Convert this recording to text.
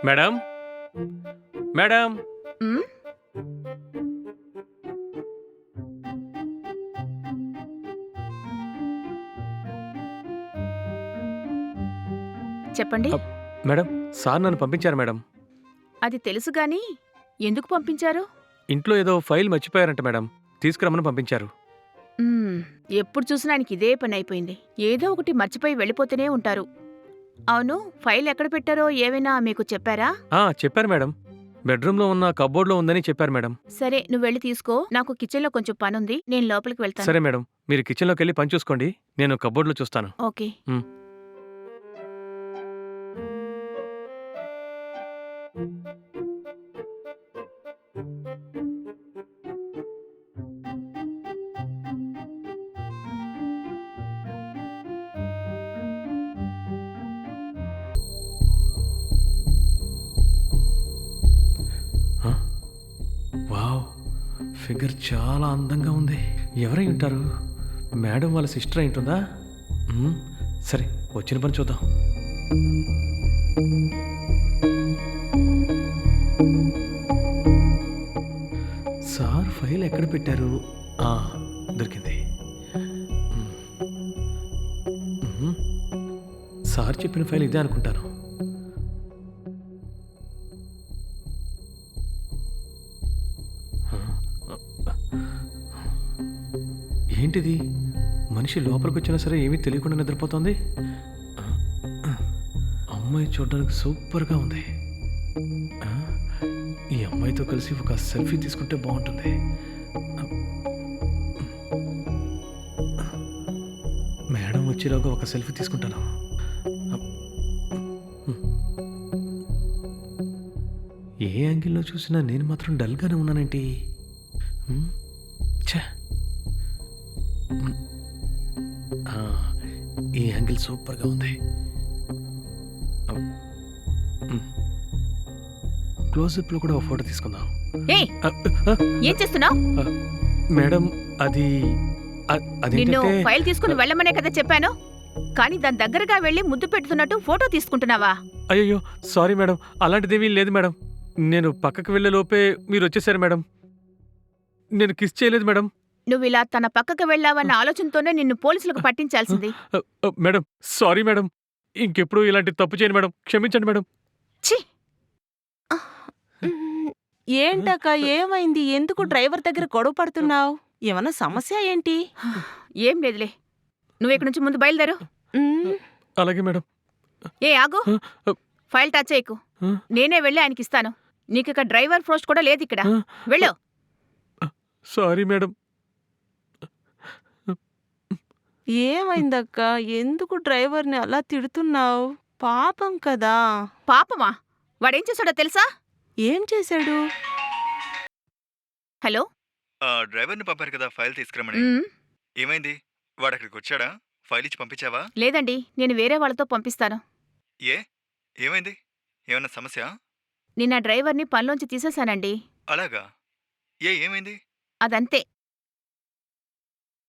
Madam madam హ్మ్. చెప్పండి. Up madam sir నన్ను పంపించారు మేడం. అది తెలుసు గానీ, ఎందుకు పంపించారు? ఇంట్లో ఏదో ఫైల్ మర్చిపోయారంట మేడం. తీసుకురమ్మని పంపించారు. హ్మ్. ఎప్పుడు చూసినా ఆయనకి ఇదే పనైపోయింది. ఏదో ఒకటి మర్చిపోయి వెళ్ళిపోతూనే ఉంటారు. అవును, ఫైల్ ఎక్కడ పెట్టారో ఏవైనా మీకు చెప్పారా? చెప్పారు మేడం. బెడ్రూమ్‌లో ఉన్న కప్‌బోర్డ్‌లో ఉందని చెప్పారు మేడం. సరే, నువ్వెళ్ళి తీసుకో. నాకు కిచెన్‌లో కొంచెం పనుంది. నేను లోపలికి వెళ్తాను. సరే మేడం. మీరు కిచెన్‌లోకెళ్ళి పని చూసుకోండి. నేను కప్‌బోర్డ్‌లో చూస్తాను. ఓకే. హ్మ్. ఆ! వావ్! ఫిగర్ చాలా అందంగా ఉంది. ఎవరై ఉంటారు? మేడం వాళ్ళ సిస్టర్ అయి ఉంటుందా? హ్మ్. సరే వచ్చిన పని చూద్దాం. సార్ ఫైల్ ఎక్కడ పెట్టారు? ఆ! దొరికింది. హ్మ్. హుహు. సార్ చెప్పిన ఫైల్ ఇదే అనుకుంటాను. ఏంటిది? మనిషి లోపలికొచ్చినా సరే ఏమీ తెలియకుండా నిద్రపోతోంది. అమ్మాయి చూడడానికి సూపర్‌గా ఉంది. ఆ! ఈ అమ్మాయితో కలిసి ఒక సెల్ఫీ తీసుకుంటే బావుంటుంది. మేడం వచ్చేలోగా ఒక సెల్ఫీ తీసుకుంటాను. ఏ యాంగిల్‌లో చూసినా నేను మాత్రం డల్‌గానే ఉన్నానేంటి? హ్మ్. ఛ! హ్మ్. ఆ! ఈ యాంగిల్ సూపర్‌గా ఉంది. హ్మ్. క్లోజప్‌లో కూడా ఒక ఫోటో తీసుకుందాం. ఏయ్! అ అ ఏం చేస్తున్నావు? అ మేడం అది నిన్ను అదేంటంటే ఫైల్ తీసుకుని వెళ్ళమనే కదా చెప్పాను. కానీ దాని దగ్గరగా వెళ్ళి ముద్దు పెడుతున్నట్టు ఫోటో తీసుకుంటున్నావా? అయ్యయ్యో! Sorry madam. అలాంటిదేమీ లేదు మేడం. నేను పక్కకి వెళ్ళే లోపే మీరొచ్చేసారు మేడం. నేను కిస్ చేయలేదు మేడం. నువ్విలా తన పక్కకి వెళ్ళావన్న ఆలోచనతోనే నిన్ను పోలీసులకు పట్టించాల్సింది. Madam sorry madam. ఇంకెప్పుడు ఇలాంటి తప్పు చేయను మేడం. క్షమించండి మేడం. ఛీ! హ్మ్. ఏంటక్కా ఏమైంది? ఎందుకు డ్రైవర్ దగ్గర గొడవ పడుతున్నావు? ఏమన్నా సమస్య ఏంటి? ఏం లేదులే. నువ్విక్కడి నుంచి ముందు బయలుదేరు. హ్మ్. అలాగే మేడం. ఆగు. ఫైల్ టచ్ చేయకు. నేనే వెళ్ళి ఆయనకిస్తాను. నీకిక డ్రైవర్ పోస్ట్ కూడా లేదిక్కడ. వెళ్ళు. Sorry madam. ఏమైందక్కా? ఎందుకు డ్రైవర్‌ని అలా తిడుతున్నావు? పాపం కదా! పాపమా? వాడేం చేశాడో తెలుసా? ఏం చేశాడు? హలో? డ్రైవర్‌ని పంపారు కదా! ఫైల్ తీసుకురమ్మని. హ్మ్. ఏమైంది? వాడక్కడికొచ్చాడా? ఫైల్ ఇచ్చి పంపించావా? లేదండి. నేను వేరే వాళ్ళతో పంపిస్తాను. ఏ? ఏమైంది? ఏమన్నా సమస్య? నిన్న డ్రైవర్‌ని పనిలోంచి తీసేశానండి. అలాగా? ఏమైంది? అదంతే.